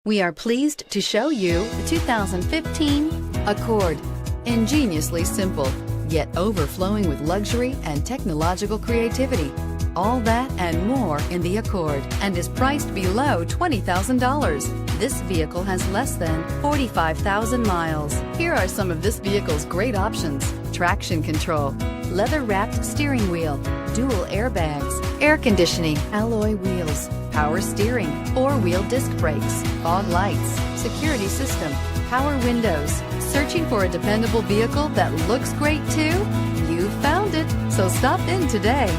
We are pleased to show you the 2015 Accord. Ingeniously simple, yet overflowing with luxury and technological creativity. All that and more in the Accord, and is priced below $20,000. This vehicle has less than 45,000 miles. Here are some of this vehicle's great options: traction control, leather-wrapped steering wheel, dual airbags, air conditioning, alloy wheels, power steering, four-wheel disc brakes, fog lights, security system, power windows. Searching for a dependable vehicle that looks great too? You found it, so stop in today.